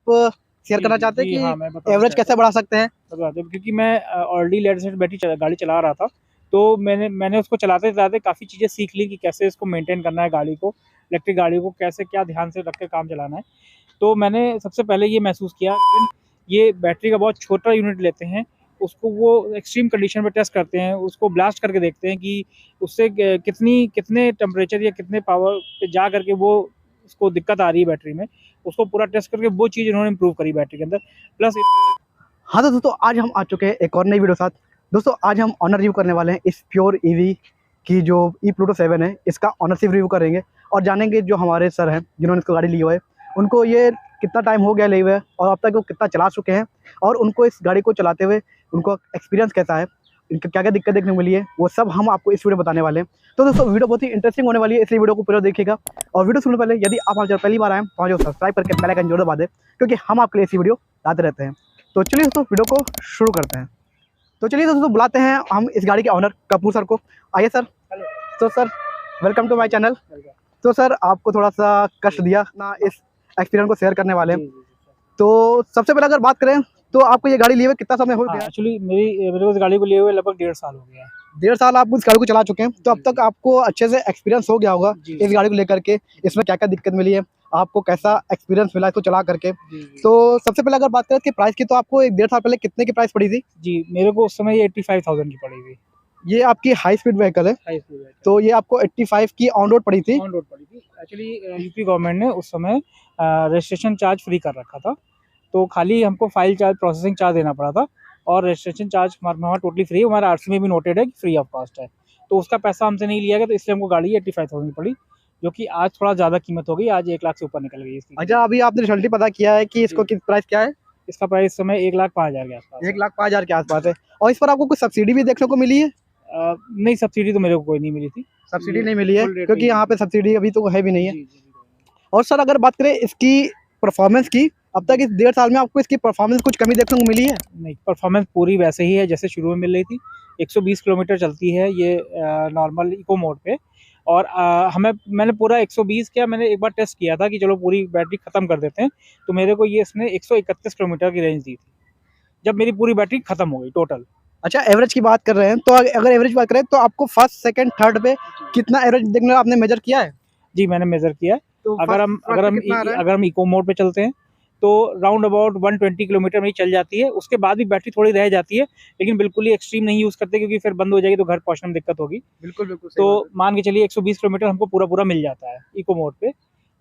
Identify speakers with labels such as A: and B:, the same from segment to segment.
A: Share करना चाहते हैं
B: जी, हाँ,
A: कि
B: मैं बताना
A: एवरेज
B: चाहता
A: कैसे
B: हूँ।
A: बढ़ा सकते हैं?
B: बताते हैं क्योंकि मैं ऑलरेडी लेट सेट बैटरी गाड़ी चला रहा था, तो मैंने उसको चलाते-चलाते काफ़ी चीज़ें सीख ली कि कैसे इसको मेंटेन करना है गाड़ी को, इलेक्ट्रिक गाड़ी को कैसे क्या ध्यान से रख के काम चलाना है। तो मैंने सबसे पहले ये महसूस किया ये बैटरी का बहुत छोटा यूनिट लेते हैं, उसको वो एक्सट्रीम कंडीशन में टेस्ट करते हैं, उसको ब्लास्ट करके देखते हैं कि उससे कितने टेम्परेचर या कितने पावर पे जा करके वो उसको दिक्कत आ रही है बैटरी में, उसको पूरा टेस्ट करके वो चीज़ इन्होंने इम्प्रूव करी बैटरी के अंदर। प्लस
A: हाँ तो दोस्तों, आज हम आ चुके हैं एक और नई वीडियो साथ। दोस्तों, आज हम ऑनर रिव्यू करने वाले हैं इस प्योर ईवी की जो ई प्लूटो 7 है, इसका ऑनरशिप रिव्यू करेंगे और जानेंगे जो हमारे सर हैं जिन्होंने इसको गाड़ी ली हुआ है, उनको ये कितना टाइम हो गया लिए हुए और अब तक वो कितना चला चुके हैं और उनको इस गाड़ी को चलाते हुए उनको एक्सपीरियंस कैसा है, इनका क्या क्या दिक्कत देखने को मिली है, वो सब हम आपको इस वीडियो बताने वाले हैं। तो दोस्तों, वीडियो बहुत ही इंटरेस्टिंग होने वाली है, इसलिए वीडियो को पूरा देखिएगा। और वीडियो सुनने पहले यदि आप हमारे चैनल पहली बार आए तो हमारे सब्सक्राइब करके बेल आइकन जरूर दबा दें, क्योंकि हम आपके लिए ऐसी वीडियो लाते रहते हैं। तो चलिए दोस्तों, वीडियो को शुरू करते हैं। तो चलिए दोस्तों, बुलाते हैं हम इस गाड़ी के ऑनर कपूर सर को। आइए सर।
B: हेलो।
A: तो sir, welcome to my channel. तो सर, आपको थोड़ा सा कष्ट दिया ना, इस एक्सपीरियंस को शेयर करने वाले हैं।
B: जी, जी, जी।
A: तो सबसे पहले अगर बात करें तो आपको ये गाड़ी लिए हुए कितना समय हो
B: हाँ,
A: गया?
B: एक्चुअली मेरे को इस गाड़ी को लिए हुए लगभग 1.5 साल हो गया है।
A: 1.5 साल आप इस गाड़ी को चला चुके हैं, तो अब
B: जी,
A: तक आपको अच्छे से एक्सपीरियंस हो गया होगा
B: जी,
A: इस
B: जी,
A: गाड़ी को लेकर के, इसमें क्या क्या दिक्कत मिली है, आपको कैसा एक्सपीरियंस मिला इसको चला करके।
B: जी, जी।
A: तो सबसे पहले अगर बात करें कि प्राइस की, तो आपको 1.5 साल पहले कितने की प्राइस पड़ी थी?
B: जी, मेरे को उस समय ये 85,000 की पड़ी थी।
A: ये आपकी हाई स्पीड व्हीकल है,
B: हाई स्पीड है।
A: तो ये आपको 85 की ऑन रोड पड़ी थी।
B: ऑन रोड पड़ी थी। एक्चुअली यूपी गवर्नमेंट ने उस समय रजिस्ट्रेशन चार्ज फ्री कर रखा था, तो खाली हमको फाइल चार्ज, प्रोसेसिंग चार्ज देना पड़ा था और रजिस्ट्रेशन चार्ज हमारा टोटली फ्री है, हमारा आरसी में भी नोटेड है कि फ्री ऑफ कॉस्ट है। तो उसका पैसा हमसे नहीं लिया गया, तो इसलिए हमको गाड़ी 85,000 की पड़ी, जो कि आज थोड़ा ज़्यादा कीमत हो गई, आज 1 लाख से ऊपर निकल गई इसकी।
A: अच्छा, अभी आपने रिजल्ट पता किया है कि इसको किस प्राइस क्या है?
B: इसका प्राइस इस समय 1,05,000 के आसपास है।
A: 1,05,000 के आसपास है। और इस पर आपको कुछ सब्सिडी भी देखने को मिली है?
B: नहीं, सब्सिडी तो मेरे को कोई नहीं मिली थी।
A: सब्सिडी नहीं मिली है,
B: फुल रेट पे
A: क्योंकि
B: ही
A: यहाँ पे सब्सिडी अभी तो है भी नहीं है।
B: जी, जी, जी।
A: और सर, अगर बात करें इसकी परफॉर्मेंस की, अब तक इस 1.5 साल में आपको इसकी परफॉर्मेंस कुछ कमी देखने को मिली है?
B: नहीं, परफॉर्मेंस पूरी वैसे ही है जैसे शुरू में मिल रही थी। 120 किलोमीटर चलती है ये नॉर्मल इको मोड पे, और मैंने पूरा 120 क्या, मैंने एक बार टेस्ट किया था कि चलो पूरी बैटरी ख़त्म कर देते हैं, तो मेरे को ये इसने 131 किलोमीटर की रेंज दी थी, जब मेरी पूरी बैटरी ख़त्म हो गई टोटल।
A: अच्छा, एवरेज की बात कर रहे हैं, तो अगर एवरेज बात करें तो आपको फर्स्ट, सेकंड, थर्ड पे कितना एवरेज देखने को आपने मेजर किया है?
B: जी, मैंने मेज़र किया है।
A: तो
B: अगर हम इको मोड पे चलते हैं, तो राउंड अबाउट 120 किलोमीटर में ही चल जाती है। उसके बाद भी बैटरी थोड़ी रह जाती है, लेकिन बिल्कुल ही एक्सट्रीम नहीं यूज़ करते, क्योंकि फिर बंद हो जाएगी तो घर पहुँचने में दिक्कत होगी।
A: बिल्कुल बिल्कुल सही
B: तो
A: बात है।
B: मान के चलिए 120 किलोमीटर हमको पूरा-पूरा मिल जाता है इको मोड पे।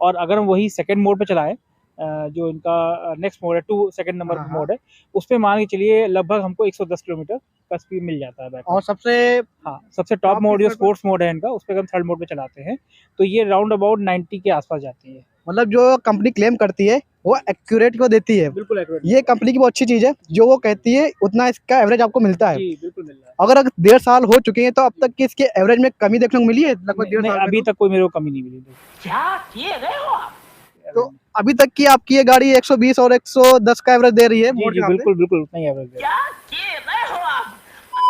B: और अगर हम वही सेकंड मोड पे चलाएँ, जो इनका नेक्स्ट मोड है, 2 सेकंड नंबर
A: हाँ
B: पे
A: हाँ।
B: मोड है, उसपे मान के चलिए लगभग हमको 110 किलोमीटर का स्पीड मिल जाता है बैटरी।
A: और सबसे
B: हाँ, सबसे टॉप
A: टॉप
B: मोड जो
A: किस पे?
B: स्पोर्ट्स मोड है इनका, उसपे हम थर्ड मोड पे चलाते हैं, तो ये राउंड अबाउट 90 के आस-पास जाती है।
A: मतलब जो कंपनी क्लेम करती है वो एक्यूरेट को देती है।
B: बिल्कुल एक्यूरेट।
A: ये कंपनी की बहुत अच्छी चीज़ है, जो वो कहती है उतना इसका एवरेज आपको मिलता है।
B: जी, बिल्कुल मिल रहा है।
A: अगर 1.5 साल हो चुके हैं, तो अब तक की इसके एवरेज में कमी देखने को मिली है लगभग
B: नहीं,
A: 1.5
B: नहीं,
A: साल में?
B: अभी तक कोई मेरे को कमी नहीं मिली।
C: क्या किए गए हो आप?
A: तो अभी तक की आपकी ये गाड़ी 120 और 110 का एवरेज दे रही है
B: जी,
A: मोड
B: जी,
A: के हिसाब से।
B: बिल्कुल, बिल्कुल उतना ही एवरेज है।
C: क्या किए गए हो आप?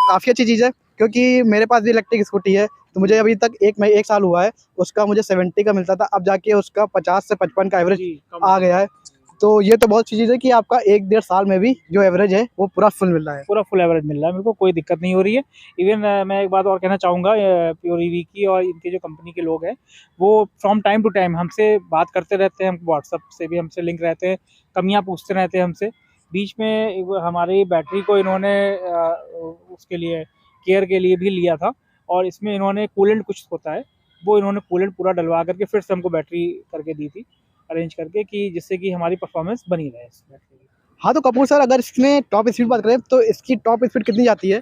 A: काफ़ी अच्छी चीज़ है, क्योंकि मेरे पास भी इलेक्ट्रिक स्कूटी है, तो मुझे अभी तक 1 साल हुआ है, उसका मुझे 70 का मिलता था, अब जाके उसका 50 से 55 का एवरेज
B: जी, कम
A: आ गया है। तो ये तो बहुत अच्छी चीज़ है कि आपका 1 डेढ़ साल में भी जो एवरेज है वो पूरा फुल मिल रहा है।
B: पूरा फुल एवरेज मिल रहा है, मेरे को कोई दिक्कत नहीं हो रही है। इवन मैं एक बात और कहना चाहूँगा, प्योर ईवी की और इनके जो कंपनी के लोग हैं, वो फ्रॉम टाइम टू टाइम हमसे बात करते रहते हैं, हम व्हाट्सएप से भी हमसे लिंक रहते हैं, कमियाँ पूछते रहते हैं हमसे। बीच में हमारी बैटरी को इन्होंने उसके लिए केयर के लिए भी लिया था, और इसमें इन्होंने कूलेंट कुछ होता है, वो इन्होंने कूलेंट पूरा डलवा करके फिर से हमको बैटरी करके दी थी, अरेंज करके, कि जिससे कि हमारी परफॉर्मेंस बनी रहे इस बैटरी की।
A: हाँ, तो कपूर सर, अगर इसमें टॉप स्पीड बात करें तो इसकी टॉप स्पीड कितनी जाती है?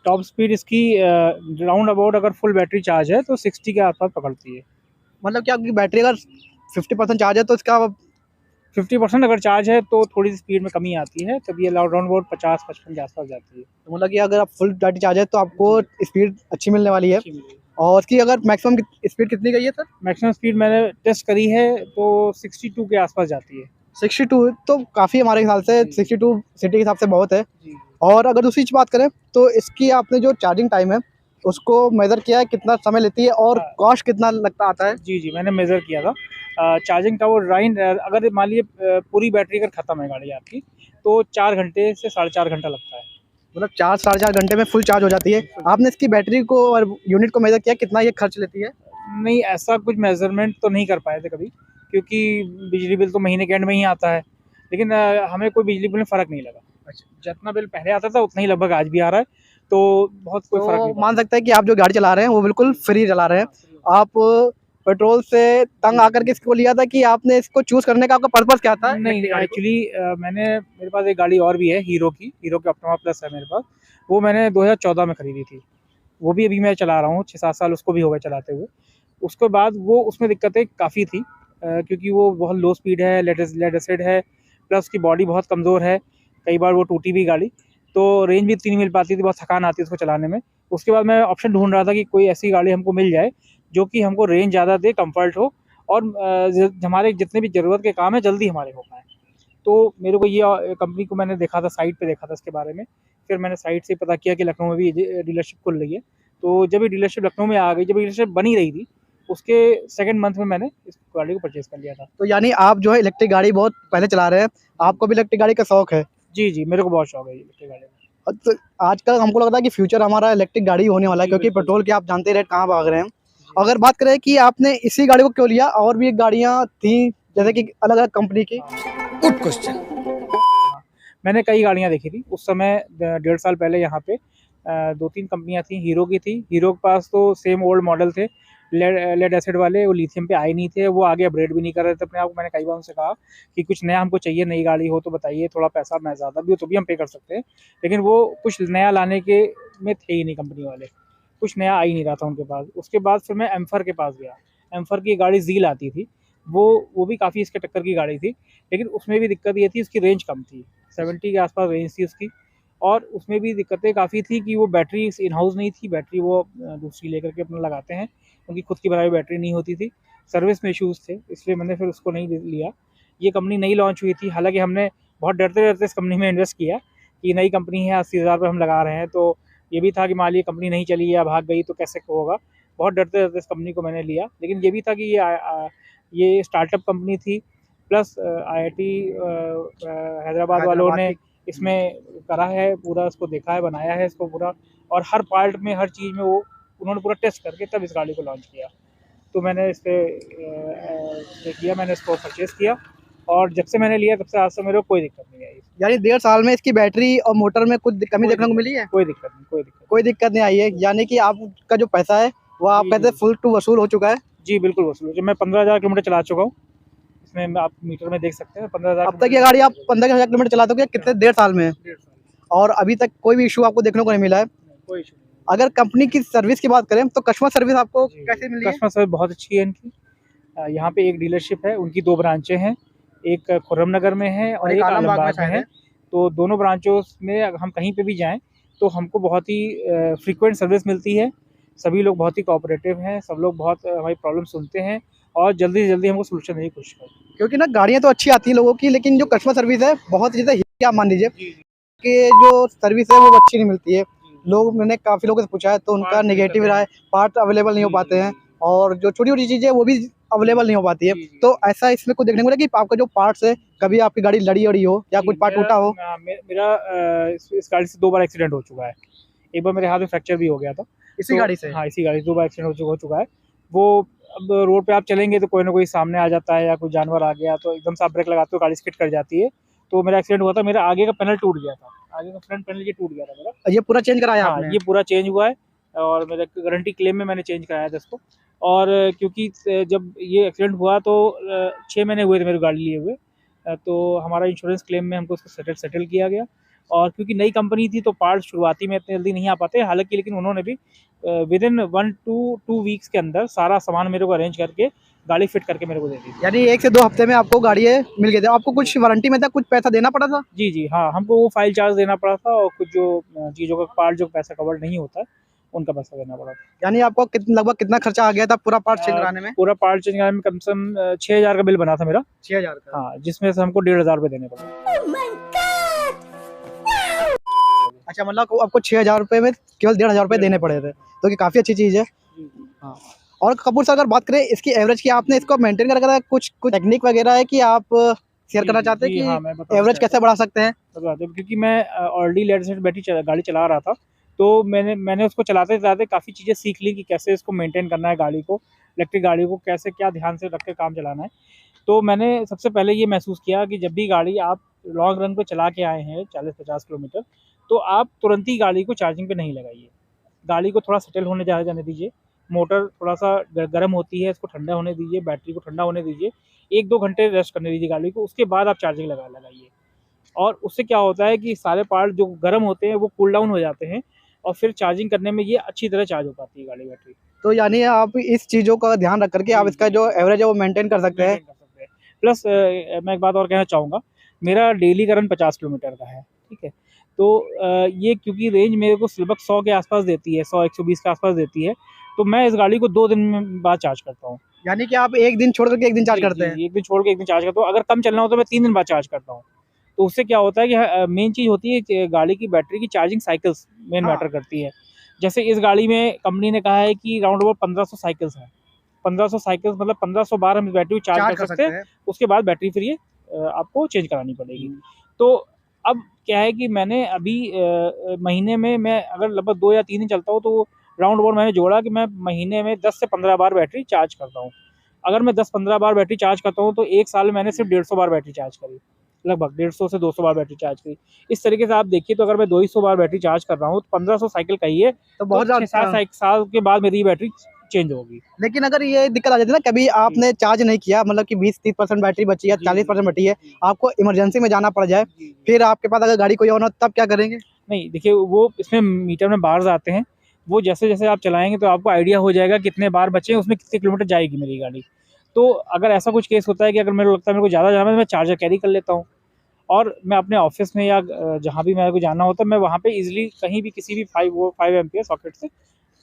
B: टॉप स्पीड इसकी राउंड अबाउट अगर फुल बैटरी चार्ज है तो 60 के आसपास पकड़ती है।
A: मतलब कि आपकी बैटरी अगर 50% चार्ज है तो इसका
B: 50% अगर चार्ज है तो थोड़ी सी स्पीड में कमी आती है, तब ये राउंड अबाउट 50-55 के आसपास जाती है।
A: तो मतलब कि अगर आप फुल बैटरी चार्ज है तो आपको स्पीड अच्छी मिलने वाली है।
B: अच्छी मिलेगी।
A: और इसकी अगर मैक्सिमम स्पीड कितनी गई है सर?
B: मैक्सिमम स्पीड मैंने टेस्ट करी है तो 62 के आसपास जाती है।
A: 62 तो काफ़ी, हमारे ख्याल से
B: जी।
A: 62 सिटी के हिसाब से बहुत है।
B: जी।
A: और अगर दूसरी चीज़ बात करें तो इसकी आपने जो चार्जिंग टाइम है उसको मेज़र किया है, कितना समय लेती है और
B: हाँ।
A: कॉस्ट कितना लगता आता है?
B: जी, जी, मैंने मेज़र किया था। चार्जिंग का वो राइन अगर मान लीजिए पूरी बैटरी अगर ख़त्म है गाड़ी आपकी तो 4 घंटे से 4.5 घंटा लगता है।
A: मतलब 4 साढ़े 4 घंटे में फुल चार्ज हो जाती है। आपने इसकी बैटरी को और यूनिट को मेजर किया कितना ये खर्च लेती है?
B: नहीं, ऐसा कुछ मेज़रमेंट तो नहीं कर पाए थे कभी, क्योंकि बिजली बिल तो महीने के एंड में ही आता है। लेकिन हमें कोई बिजली बिल में फ़र्क नहीं लगा।
A: अच्छा।
B: जितना बिल पहले आता था उतना ही लगभग आज भी आ रहा है, तो बहुत कोई फ़र्क
A: तो
B: नहीं पड़ा।
A: मान सकते हैं कि आप जो गाड़ी चला रहे हैं वो बिल्कुल फ्री चला रहे हैं। आप पेट्रोल से तंग आकर के इसको लिया था कि आपने इसको चूज़ करने का आपका पर्पस क्या था?
B: नहीं,
A: इलेक्ट्रिक गाड़ी को?
B: एक्चुअली मेरे पास एक गाड़ी और भी है हीरो की ऑप्टिमा प्लस है मेरे पास। वो मैंने 2014 में खरीदी थी। वो भी अभी मैं चला रहा हूँ, 6-7 साल उसको भी हो गए चलाते हुए। उसके बाद वो उसमें दिक्कतें काफ़ी थी, क्योंकि वो बहुत लो स्पीड है, लेड एसिड है, प्लस उसकी बॉडी बहुत कमज़ोर है। कई बार वो टूटी भी गाड़ी, तो रेंज भी इतनी नहीं मिल पाती थी, बहुत थकान आती है उसको चलाने में। उसके बाद मैं ऑप्शन ढूँढ रहा था कि कोई ऐसी गाड़ी हमको मिल जाए, जो कि हमको रेंज ज़्यादा दे, कम्फ़र्ट हो और हमारे जितने भी ज़रूरत के काम हैं जल्दी हमारे हो पाएँ। तो मेरे को ये कंपनी को मैंने देखा था, साइट पे देखा था इसके बारे में। फिर मैंने साइट से पता किया कि लखनऊ में भी ये डीलरशिप खुल रही है। तो जब ये डीलरशिप लखनऊ में आ गई, जब डीलरशिप बन ही रही थी, उसके सेकंड मंथ में मैंने इस गाड़ी को परचेज़ कर लिया था।
A: तो यानी आप जो है इलेक्ट्रिक गाड़ी बहुत पहले चला रहे हैं, आपको भी इलेक्ट्रिक गाड़ी का शौक है।
B: जी, जी, मेरे को बहुत शौक है इलेक्ट्रिक गाड़ी का।
A: तो आजकल हमको लगता है कि फ्यूचर हमारा इलेक्ट्रिक गाड़ी ही होने वाला है,
B: जी,
A: क्योंकि
B: बिल्कुल।
A: पेट्रोल के आप जानते ही रेट कहाँ भाग रहे हैं। अगर बात करें कि आपने इसी गाड़ी को क्यों लिया, और भी गाड़ियाँ थी जैसे कि अलग-अलग कंपनी की?
D: Good question.
B: हाँ, मैंने कई गाड़ियाँ देखी थी। उस समय 1.5 साल पहले यहाँ पे 2-3 कंपनियाँ थी, हीरो की थी। हीरो के पास तो सेम ओल्ड मॉडल थे, लेड एसिड वाले, वो लिथियम पे आए नहीं थे, वो आगे अपग्रेड भी नहीं कर रहे थे अपने आप को। मैंने कई बार उनसे कहा कि कुछ नया हमको चाहिए, नई गाड़ी हो तो बताइए, थोड़ा पैसा मैं ज़्यादा भी हो तो भी हम पे कर सकते हैं। लेकिन वो कुछ नया लाने के में थे ही नहीं कंपनी वाले, कुछ नया आ ही नहीं रहा था उनके पास। उसके बाद फिर मैं एम्फर के पास गया। एम्फर की गाड़ी ज़ील आती थी, वो भी काफ़ी इसके टक्कर की गाड़ी थी, लेकिन उसमें भी दिक्कत ये थी उसकी रेंज कम थी, 70 के आस-पास रेंज थी उसकी। और उसमें भी दिक्कतें काफ़ी थी कि वो बैटरी इन हाउस नहीं थी, बैटरी वो दूसरी लेकर के अपना लगाते हैं, उनकी खुद की बनाई हुई बैटरी नहीं होती थी। सर्विस में इश्यूज़ थे, इसलिए मैंने फिर उसको नहीं लिया। ये कंपनी नई लॉन्च हुई थी, हालाँकि हमने बहुत डरते-डरते इस कंपनी में इन्वेस्ट किया कि नई कंपनी है, 80,000 रुपए हम लगा रहे हैं, तो ये भी था कि मान लीजिए कंपनी नहीं चली या भाग गई तो कैसे होगा। बहुत डरते-डरते इस कंपनी को मैंने लिया, लेकिन ये भी था कि ये स्टार्टअप कंपनी थी, प्लस आईआईटी हैदराबाद वालों ने इसमें करा है, पूरा इसको देखा है, बनाया है इसको पूरा, और हर पार्ट में, हर चीज़ में वो उन्होंने पूरा टेस्ट करके तब इस गाड़ी को लॉन्च किया। तो मैंने इस पे मैंने इसको परचेज़ किया, और जब से मैंने लिया तब से आज तक मेरे को कोई दिक्कत नहीं आई।
A: यानी 1.5 साल में इसकी बैटरी और मोटर में कुछ कमी देखने को मिली है?
B: कोई दिक्कत नहीं, कोई दिक्कत
A: कोई दिक्कत नहीं आई है, यानी कि आपका जो पैसा है वो आप
B: जी,
A: कहते हैं
B: जी।
A: फुल टू वसूल हो चुका है।
B: जी, बिल्कुल वसूल। जब मैं 15,000 किलोमीटर चला चुका हूँ, इसमें आप मीटर में देख सकते हैं 15,000
A: अब तक ये गाड़ी आप 15,000 किलोमीटर चला दोगे कितने 1.5 साल में,
B: 1.5 साल।
A: और अभी तक कोई भी इशू आपको देखने को नहीं मिला है।
B: नहीं, कोई इश्यू नहीं।
A: अगर कंपनी की सर्विस की बात करें तो कस्टमर सर्विस आपको
B: जी,
A: कैसे मिली है?
B: कस्टमर सर्विस बहुत अच्छी है इनकी। यहाँ पे एक डीलरशिप है, उनकी 2 ब्रांचें हैं, एक खुर्रम नगर में है और एक आलमबाग में है। तो दोनों ब्रांचों में अगर हम कहीं पे भी जाएँ, तो हमको बहुत ही फ्रीक्वेंट सर्विस मिलती है। सभी लोग बहुत ही कोऑपरेटिव हैं, सब लोग बहुत हमारी प्रॉब्लम सुनते हैं और जल्दी से जल्दी हमको सॉल्यूशन देने की कोशिश करते हैं।
A: क्योंकि ना गाड़ियाँ तो अच्छी आती है लोगों की, लेकिन जो कस्टमर सर्विस है बहुत जैसे आप मान लीजिए
B: जी, जी।
A: कि जो सर्विस है वो अच्छी नहीं मिलती है। लोग, मैंने काफ़ी लोगों से पूछा है तो उनका
B: पार्ट्स
A: नेगेटिव
B: दिक्कत
A: रहा है, पार्ट अवेलेबल नहीं हो
B: जी,
A: पाते हैं,
B: जी,
A: और जो छोटी-छोटी चीज़ें वो भी अवेलेबल नहीं हो पाती है।
B: जी, जी।
A: तो ऐसा इसमें कुछ देखने को मिला कि आपका जो पार्ट्स है, कभी आपकी गाड़ी लड़ी-वड़ी हो या
B: जी,
A: कुछ पार्ट टूटा हो?
B: मेरा इस गाड़ी से 2 बार एक्सीडेंट हो चुका है। एक बार मेरे हाथ में फ्रैक्चर भी हो गया था।
A: इसी
B: तो
A: गाड़ी से?
B: हाँ, इसी गाड़ी से 2 बार एक्सीडेंट हो चुका है। वो अब रोड पे आप चलेंगे तो कोई ना कोई सामने आ जाता है या कोई जानवर आ गया तो एकदम से आप ब्रेक लगाते हो, गाड़ी स्किड कर जाती है। तो मेरा एक्सीडेंट हुआ था, मेरा आगे का पैनल टूट गया था। आगे का फ्रंट पैनल ये टूट गया था मेरा।
A: ये पूरा चेंज कराया
B: हाँ,
A: आपने?
B: ये पूरा चेंज हुआ है और मेरा गारंटी क्लेम में मैंने चेंज कराया था इसको। और क्योंकि जब ये एक्सीडेंट हुआ तो 6 महीने हुए थे मेरी गाड़ी लिए हुए। तो हमारा इंश्योरेंस क्लेम में हमको उसको सेटल किया गया, और क्योंकि नई कंपनी थी तो पार्ट्स शुरुआती में इतने जल्दी नहीं आ पाते, हालाँकि लेकिन उन्होंने भी विदिन 1 टू 2 वीक्स के अंदर सारा सामान मेरे को अरेंज करके गाड़ी फिट करके मेरे को दे दी थी।
A: यानी 1 से 2 हफ्ते में आपको गाड़ी मिल गई थी। आपको कुछ वारंटी में था, कुछ पैसा देना पड़ा था?
B: जी, जी, हाँ, हमको वो फाइल चार्ज देना पड़ा था और कुछ जो चीज़ों का पार्ट जो पैसा कवर नहीं होता है, उनका पैसा देना पड़ा था।
A: यानी आपको लगभग कितना खर्चा आ गया था पूरा पार्ट चेंज कराने में?
B: पूरा पार्ट चेंज कराने में कम से कम 6,000 का बिल बना था मेरा।
A: 6,000 का?
B: हाँ, जिसमें से हमको 1,500 रुपए देने पड़े।
A: अच्छा, मतलब आपको 6,000 रुपए में केवल 1,500 रुपए देने पड़े थे, तो ये काफ़ी अच्छी चीज़ है।
B: जी, जी।
A: हाँ, और कपूर सर अगर बात करें इसकी एवरेज की, आपने इसको मेंटेन कर रखा है, कुछ कुछ टेक्निक वगैरह है कि आप शेयर करना चाहते हैं
B: हाँ,
A: कि
B: मैं बताना
A: एवरेज
B: चाहता
A: कैसे बढ़ा सकते हैं?
B: हूँ क्योंकि मैं ऑलरेडी लेटेस्ट बैटरी गाड़ी चला रहा था, तो मैंने उसको चलाते चलाते काफ़ी चीज़ें सीख ली कि कैसे इसको मेंटेन करना है गाड़ी को, इलेक्ट्रिक गाड़ी को कैसे क्या ध्यान से रख के काम चलाना है। तो मैंने सबसे पहले ये महसूस किया कि जब भी गाड़ी आप लॉन्ग रन पे चला के आए हैं 40-50 किलोमीटर, तो आप तुरंत ही गाड़ी को चार्जिंग पे नहीं लगाइए। गाड़ी को थोड़ा सेटल होने जाने दीजिए, मोटर थोड़ा-सा गर्म होती है, इसको ठंडा होने दीजिए, बैटरी को ठंडा होने दीजिए, 1-2 घंटे रेस्ट करने दीजिए गाड़ी को, उसके बाद आप चार्जिंग लगाइए। और उससे क्या होता है कि सारे पार्ट जो गर्म होते हैं वो कूल डाउन हो जाते हैं और फिर चार्जिंग करने में ये अच्छी तरह चार्ज हो पाती है गाड़ी बैटरी।
A: तो यानी आप इस चीज़ों का ध्यान रख करके आप
B: जी,
A: इसका
B: जी,
A: जो
B: जी।
A: एवरेज है वो मेंटेन कर सकते हैं।
B: मेंटेन कर सकते हैं। प्लस मैं एक बात और कहना चाहूँगा, मेरा डेली का रन 50 किलोमीटर का है, ठीक है? तो ये क्योंकि रेंज मेरे को लगभग 100 के आस-पास देती है, 100-120 के आस-पास देती है, तो मैं इस गाड़ी को 2 दिन में बाद चार्ज करता हूँ।
A: यानी कि आप 1 दिन छोड़ करके 1 दिन चार्ज
B: जी,
A: करते हैं।
B: जी, 1 दिन छोड़ के 1 दिन चार्ज करता हूँ। अगर कम चलना हो तो मैं 3 दिन बाद चार्ज करता हूँ। तो उससे क्या होता है कि मेन चीज़ होती है कि गाड़ी की बैटरी की चार्जिंग साइकिल्स मेन
A: हाँ।
B: मैटर करती है। जैसे इस गाड़ी में कंपनी ने कहा है कि राउंड अबाउट 1500 साइकिल्स हैं। 1500 साइकिल्स मतलब 1500 बार हम इस बैटरी को चार्ज कर सकते हैं, उसके बाद बैटरी फिर ये आपको चेंज करानी पड़ेगी। तो अब क्या है कि मैंने अभी महीने में मैं अगर लगभग 2 या 3 दिन चलता हूँ तो राउंड अबाउट मैंने जोड़ा कि मैं महीने में 10 से 15 बार बैटरी चार्ज करता हूँ। अगर मैं 10-15 बार बैटरी चार्ज करता हूँ तो 1 साल में मैंने सिर्फ 150 बार बैटरी चार्ज करी। लगभग 150 से 200 बार बैटरी चार्ज करी। इस तरीके से आप देखिए तो अगर मैं 200 बार बैटरी चार्ज कर रहा हूँ तो 1500 साइकिल कहिए
A: तो
B: तो
A: बहुत
B: 6-7
A: ज़्यादा।
B: साल के बाद मेरी बैटरी चेंज होगी।
A: लेकिन अगर ये दिक्कत आ जाती है ना, कभी आपने चार्ज नहीं किया, मतलब कि 20-30% बैटरी बची है, 40% बची है, आपको इमरजेंसी में जाना पड़ जाए, फिर आपके पास अगर गाड़ी कोई और ना हो, तब क्या करेंगे?
B: नहीं, देखिए वो इसमें मीटर में बार्स आते हैं, वो जैसे-जैसे आप चलाएँगे तो आपको आइडिया हो जाएगा कितने बार बचे हैं, उसमें कितने किलोमीटर जाएगी मेरी गाड़ी। तो अगर ऐसा कुछ केस होता है कि अगर मेरे को लगता है मेरे को ज़्यादा जाना है तो मैं चार्जर कैरी कर लेता हूँ और मैं अपने ऑफ़िस में या जहाँ भी मेरे को जाना होता है मैं वहाँ पे ईज़िली कहीं भी किसी भी 5 एम्पीयर सॉकेट से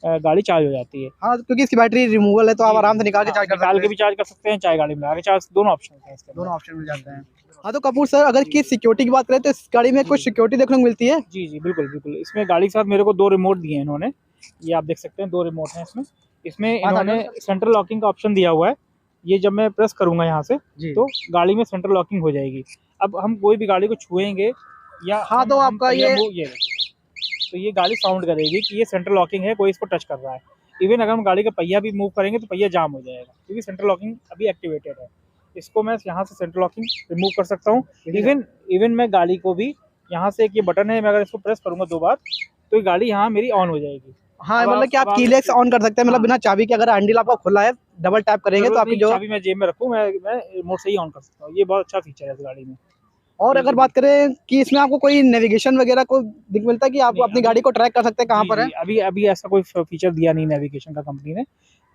B: गाड़ी चार्ज हो जाती है।
A: हाँ, क्योंकि इसकी बैटरी रिमूवेबल है तो आप
B: जी,
A: आराम से
B: जी,
A: निकाल के
B: हाँ,
A: चार्ज कर
B: निकाल
A: सकते
B: के
A: हैं।
B: भी चार्ज कर सकते हैं, चाहे गाड़ी में लगा के चार्ज दोनों ऑप्शन होते हैं इसके अंदर।
A: दोनों ऑप्शन मिल जाते हैं। हाँ, तो कपूर सर अगर की सिक्योरिटी की बात करें तो इस गाड़ी में कुछ सिक्योरिटी देखने को मिलती है?
B: जी, जी, बिल्कुल, बिल्कुल। इसमें गाड़ी के साथ मेरे को 2 रिमोट दिए हैं इन्होंने। ये आप देख सकते हैं 2 रिमोट हैं इसमें। इसमें
A: पास आ जाओ
B: इन्होंने सेंट्रल लॉकिंग का ऑप्शन दिया हुआ है। ये जब मैं प्रेस करूँगा यहाँ से
A: जी।
B: तो गाड़ी में सेंट्रल लॉकिंग हो जाएगी। अब हम कोई भी गाड़ी को छुएँगे या
A: हाँ, तो
B: हम
A: आपका
B: पहिया
A: ये
B: ये देखिए, तो ये गाड़ी साउंड करेगी कि ये सेंट्रल लॉकिंग है, कोई इसको टच कर रहा है। इवन अगर हम गाड़ी का पहिया भी मूव करेंगे तो पहिया जाम हो जाएगा क्योंकि सेंट्रल लॉकिंग अभी एक्टिवेटेड है। इसको मैं यहाँ से सेंट्रल लॉकिंग रिमूव कर सकता हूँ। इवन इवन मैं गाड़ी को भी यहाँ से एक ये बटन है, मैं अगर इसको प्रेस करूँगा 2 बार तो ये गाड़ी यहाँ मेरी ऑन हो जाएगी।
A: हाँ,
B: अब
A: मतलब कि आप
B: अब
A: कीलेस ऑन कर सकते हैं, मतलब
B: हाँ।
A: बिना चाबी के। अगर हैंडल आपका खुला है, डबल टैप करेंगे तो
B: ज़रूरत
A: आपकी
B: नहीं
A: जो
B: चाबी मैं जेब में रखूँ, मैं रिमोट से ही ऑन कर सकता हूँ। ये बहुत अच्छा फीचर है इस गाड़ी में।
A: और
B: ये
A: अगर बात करें कि इसमें आपको कोई नेविगेशन वगैरह को दिख मिलता है कि आप
B: नहीं,
A: अपनी
B: अभी
A: गाड़ी को ट्रैक कर सकते हैं कहाँ
B: जी,
A: पर है?
B: जी, अभी ऐसा कोई फीचर दिया नहीं नेविगेशन का कंपनी ने।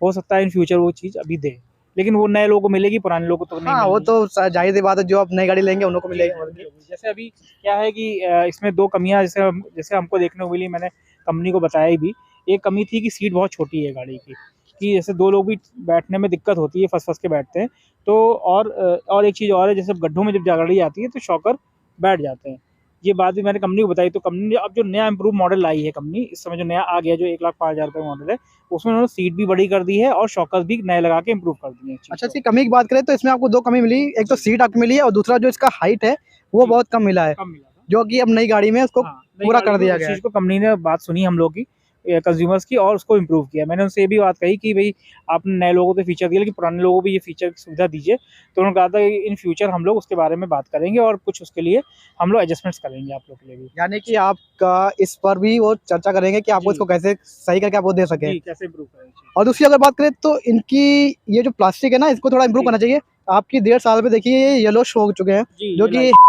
B: हो सकता है इन फ्यूचर वो चीज़ अभी दे। लेकिन वो नए लोगों को मिलेगी, पुराने लोगों को तो नहीं
A: हाँ, वो
B: मिलनी।
A: तो ज़ाहिर-सी बात है, जो आप नई गाड़ी लेंगे उन लोगों को
B: जी,
A: मिलेगी
B: जी,
A: और की।
B: बिल्कुल। जैसे अभी क्या है कि इसमें 2 कमियाँ जैसे हमको देखने को मिली, मैंने कंपनी को बताई भी। एक कमी थी कि सीट बहुत छोटी है गाड़ी की, कि जैसे 2 लोग भी बैठने में दिक्कत होती है, फँस-फँस के बैठते हैं। तो और एक चीज़ और है, जैसे गड्ढों में जब गाड़ी आती है तो शॉकर बैठ जाते हैं। ये बात भी मैंने कंपनी को बताई, तो कंपनी ने अब जो नया इम्प्रूव मॉडल लाई है कंपनी, इस समय जो नया आ गया, जो 1,05,000 रुपए मॉडल है, उसमें उन्होंने सीट भी बड़ी कर दी है और शॉकर्स भी नए लगा के इम्प्रूव कर दिए हैं इस चीज़
A: अच्छा,
B: को।
A: इसकी कमी की बात करें तो इसमें आपको 2 कमी मिली, एक तो
B: जी।
A: सीट आपको मिली है और दूसरा जो इसका हाइट है, वो
B: जी।
A: बहुत कम मिला है,
B: कम मिला था।
A: जो कि अब नई गाड़ी में उसको
B: हाँ, नई
A: पूरा
B: गाड़ी
A: कर
B: में
A: दिया
B: उस
A: गया है।
B: चीज़ को कंपनी ने बात सुनी हम लोग की, कंज्यूमर्स की, और उसको इम्प्रूव किया। मैंने उनसे ये भी बात कही कि भई आपने नए लोगों को तो फीचर दिया, लेकिन पुराने लोगों को भी ये फीचर की सुविधा दीजिए। तो उन्होंने कहा था कि इन फ्यूचर हम लोग उसके बारे में बात करेंगे और कुछ उसके लिए हम लोग एडजस्टमेंट्स करेंगे आप लोग के लिए भी।
A: यानी कि आपका इस पर भी वो चर्चा करेंगे कि आपको
B: जी।
A: इसको कैसे सही करके आप वो दे सकें।
B: जी, कैसे इम्प्रूव करें? जी।
A: और दूसरी अगर बात करें तो इनकी ये जो प्लास्टिक है ना, इसको थोड़ा इम्प्रूव
B: जी।
A: करना चाहिए। आपकी 1.5 साल में देखिए ये येलोइश हो चुके हैं,
B: जी,
A: जो
B: ये
A: कि
B: लाइट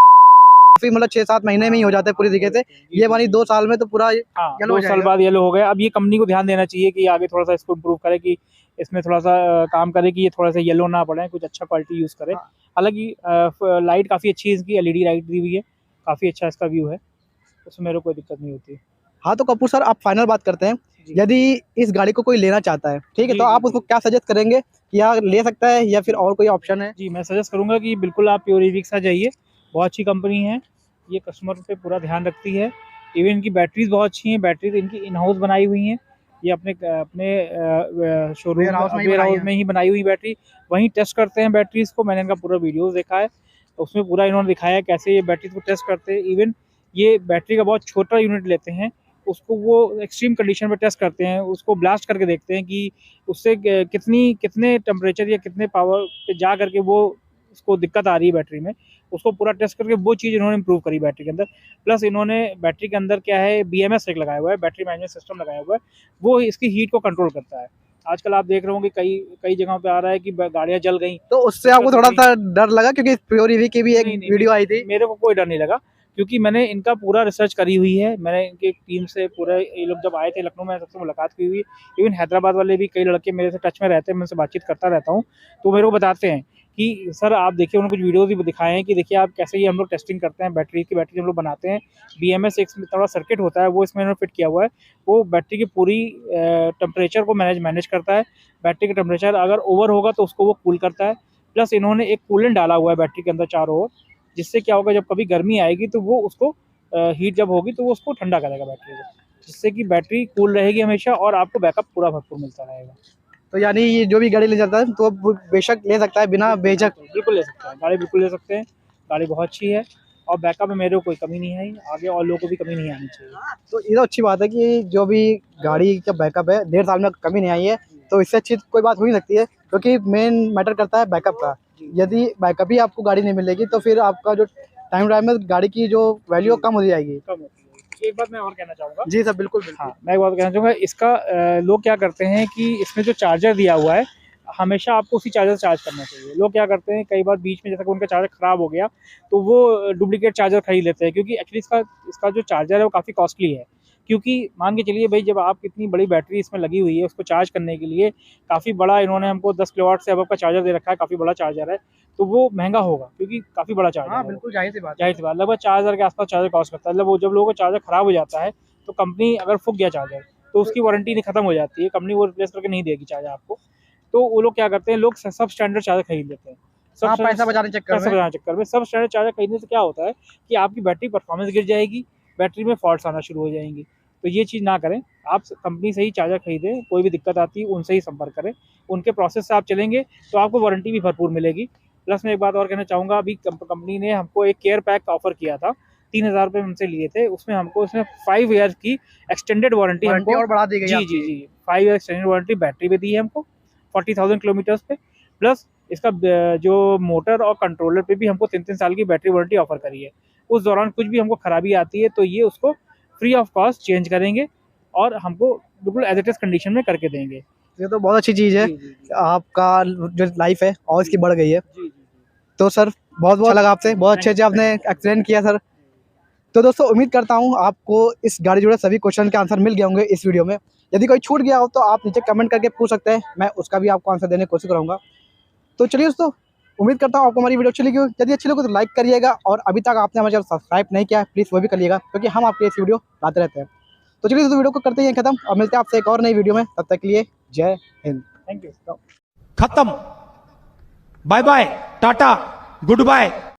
A: काफ़ी मतलब 6-7 महीने में ही हो जाते हैं पूरी तरीके से।
B: जी,
A: ये
B: जी,
A: वाली
B: जी।
A: 2 साल में तो पूरा
B: हाँ,
A: येलो
B: 2
A: हो
B: साल
A: जाएगा।
B: बाद येलो हो गया। अब ये कंपनी को ध्यान देना चाहिए कि आगे थोड़ा-सा इसको इम्प्रूव करे, कि इसमें थोड़ा-सा काम करे कि ये थोड़ा-सा येलो ना पड़े, कुछ अच्छा क्वालिटी यूज़ करे।
A: हाँ।
B: हालाँकि लाइट काफ़ी अच्छी है इसकी, एलईडी लाइट दी हुई है, काफ़ी अच्छा इसका व्यू है, उसमें मेरे को कोई दिक्कत नहीं होती है।
A: हाँ, तो कपूर सर आप फाइनल बात करते हैं।
B: जी।
A: यदि इस गाड़ी को कोई लेना चाहता है, ठीक है?
B: जी,
A: तो
B: जी,
A: आप उसको
B: जी।
A: क्या सजेस्ट करेंगे कि या ले सकता है या फिर और कोई ऑप्शन है?
B: जी, मैं सजेस्ट करूँगा कि बिल्कुल आप प्योर ईवी के साथ जाइए, बहुत अच्छी कंपनी है, ये कस्टमर पे पूरा ध्यान रखती है। इवन इनकी बैटरीज़ बहुत अच्छी हैं, बैटरीज़ इनकी इन हाउस बनाई हुई हैं, ये अपने शोरूम
A: Warehouse में ही
B: वेयर
A: बनाई
B: हाउस
A: है।
B: में ही बनाई हुई बैटरी वहीं टेस्ट करते हैं बैटरीज को। मैंने इनका पूरा वीडियोस देखा है, तो उसमें पूरा इन्होंने दिखाया है कैसे ये बैटरीज को टेस्ट करते हैं। इवन ये बैटरी का बहुत छोटा यूनिट लेते हैं, उसको वो एक्सट्रीम कंडीशन पे टेस्ट करते हैं, उसको ब्लास्ट करके देखते हैं कि उससे कितने टेम्परेचर या कितने पावर पे जा करके वो उसको दिक्कत आ रही है बैटरी में, उसको पूरा टेस्ट करके वो चीज़ इन्होंने इम्प्रूव करी बैटरी के अंदर। प्लस इन्होंने बैटरी के अंदर क्या है, BMS एक लगाया हुआ है, बैटरी मैनेजमेंट सिस्टम लगाया हुआ है, वो इसकी हीट को कंट्रोल करता है। आजकल आप देख रहे होंगे कई कई जगहों पे आ रहा है कि गाड़ियाँ जल गई।
A: तो उससे आपको थोड़ा सा डर लगा, क्योंकि प्योर ईवी की भी एक
B: नहीं,
A: वीडियो आई थी।
B: मेरे को कोई डर नहीं लगा, क्योंकि मैंने इनका पूरा रिसर्च करी हुई है। मैंने इनकी टीम से पूरे, ये लोग जब आए थे लखनऊ में सबसे मुलाकात की हुई है। इवन हैदराबाद वाले भी कई लड़के मेरे से टच में रहते हैं, मैं उनसे बातचीत करता रहता हूँ, तो मेरे को बताते हैं कि सर आप देखिए, उन्होंने कुछ वीडियोज़ भी दिखाए हैं कि देखिए आप कैसे ये हम लोग टेस्टिंग करते हैं, बैटरी हम लोग बनाते हैं। BMS एक थोड़ा सर्किट होता है, वो इसमें इन्होंने फिट किया हुआ है, वो बैटरी की पूरी टेम्परेचर को मैनेज करता है। बैटरी का टेम्परेचर अगर ओवर होगा तो उसको वो कूल करता है। प्लस इन्होंने एक कूलेंट डाला हुआ है बैटरी के अंदर चारों ओर, जिससे क्या होगा, जब कभी गर्मी आएगी तो वो उसको हीट जब होगी तो वो उसको ठंडा करेगा बैटरी को, जिससे कि बैटरी कूल रहेगी हमेशा और आपको बैकअप पूरा भरपूर मिलता रहेगा।
A: तो यानी ये जो भी गाड़ी ले जाता है तो वो बेशक ले सकता है बिना बेझक।
B: बिल्कुल ले सकते हैं, गाड़ी बिल्कुल ले सकते हैं। गाड़ी बहुत अच्छी है और बैकअप में मेरे को कोई कमी नहीं आई, आगे और लोगों को भी कमी नहीं आनी चाहिए।
A: तो ये तो अच्छी बात है कि जो भी गाड़ी का बैकअप है 1.5 साल में कमी नहीं आई है, तो इससे अच्छी कोई बात हो ही सकती है, क्योंकि मेन मैटर करता है बैकअप का। यदि बैकअप ही आपको गाड़ी नहीं मिलेगी तो फिर आपका जो टाइम में गाड़ी की जो वैल्यू कम हो जाएगी।
B: कम होती है। एक बात मैं और कहना चाहूँगा।
A: जी सर, बिल्कुल बिल्कुल।
B: हाँ, मैं एक बात कहना चाहूँगा, इसका लोग क्या करते हैं कि इसमें जो चार्जर दिया हुआ है, हमेशा आपको उसी चार्जर से चार्ज करना चाहिए। लोग क्या करते हैं, कई बार बीच में जैसे कि उनका चार्जर ख़राब हो गया, तो वो डुप्लीकेट चार्जर खरीद लेते हैं, क्योंकि एक्चुअली इसका जो चार्जर है वो काफ़ी कॉस्टली है। क्योंकि मान के चलिए भाई, जब आप इतनी बड़ी बैटरी इसमें लगी हुई है, उसको चार्ज करने के लिए काफ़ी बड़ा इन्होंने हमको 10 किलोवाट से अबव का चार्जर दे रखा है, काफ़ी बड़ा चार्जर है, तो वो महँगा होगा, क्योंकि काफ़ी बड़ा चार्जर
A: हाँ
B: है वो।
A: बिल्कुल, जाहिर सी बात है।
B: जाहिर सी बात, लगभग 4000 के आसपास चार्जर कॉस्ट करता है। मतलब वो जब लोगों का चार्जर ख़राब हो जाता है, तो कंपनी अगर फूक गया चार्जर, तो उसकी वारंटी नहीं खत्म हो जाती है, कंपनी वो रिप्लेस करके नहीं देगी चार्जर आपको। तो वो लोग क्या करते हैं, लोग सब स्टैंडर्ड चार्जर खरीद लेते हैं।
A: हाँ, पैसा बचाने के चक्कर
B: पैसा
A: में।
B: बचाने के चक्कर में सब स्टैंडर्ड चार्जर खरीदने से क्या होता है कि आपकी बैटरी परफॉर्मेंस गिर जाएगी, बैटरी में फॉल्ट्स आना शुरू हो जाएंगी। तो ये चीज़ ना करें, आप कंपनी से ही चार्जर खरीदें, कोई भी दिक्कत आती है उनसे ही संपर्क करें, उनके प्रोसेस से आप चलेंगे तो आपको वारंटी भी भरपूर मिलेगी। प्लस मैं एक बात और कहना चाहूँगा, अभी कंपनी ने हमको एक केयर पैक का ऑफर किया था, 3000 रुपये हमसे लिए थे, उसमें हमको इसमें 5 ईयर्स की एक्सटेंडेड वारंटी
A: वारंटी
B: हमको
A: और बढ़ा दी गई
B: जी
A: आपकी।
B: जी जी 5 ईयर एक्सटेंडेड वारंटी बैटरी पे दी है हमको 40,000 किलोमीटर्स पे। प्लस इसका जो मोटर और कंट्रोलर पे भी हमको 3-3 साल की बैटरी वारंटी ऑफर करी है। उस दौरान कुछ भी हमको खराबी आती है तो ये उसको फ्री ऑफ कॉस्ट चेंज करेंगे और हमको बिल्कुल एज इट इज़ कंडीशन में करके देंगे।
A: ये तो बहुत अच्छी चीज़ है।
B: जी, जी, जी।
A: आपका जो लाइफ है और इसकी बढ़ गई है।
B: जी, जी, जी।
A: तो सर बहुत अच्छा लगा आपसे, बहुत अच्छे आपने एक्सप्लेन किया सर। तो दोस्तों उम्मीद करता हूँ आपको इस गाड़ी जुड़े सभी क्वेश्चन के आंसर मिल गए होंगे इस वीडियो में। यदि कोई छूट गया हो तो आप नीचे कमेंट करके पूछ सकते हैं, मैं उसका भी आपको आंसर देने की कोशिश करूँगा। तो चलिए दोस्तों, उम्मीद करता हूँ आपको हमारी वीडियो अच्छी लगी हो। यदि अच्छी लगी तो लाइक करिएगा, और अभी तक आपने हमारे चैनल सब्सक्राइब नहीं किया है प्लीज़ वो भी करिएगा, क्योंकि हम आपके इस वीडियो लाते रहते हैं। तो चलिए दोस्तों, वीडियो को करते हैं खत्म और मिलते हैं आपसे एक और नई वीडियो में। तब तक के लिए जय हिंद।
B: Thank you.
D: खत्म। Bye bye, tata, good bye.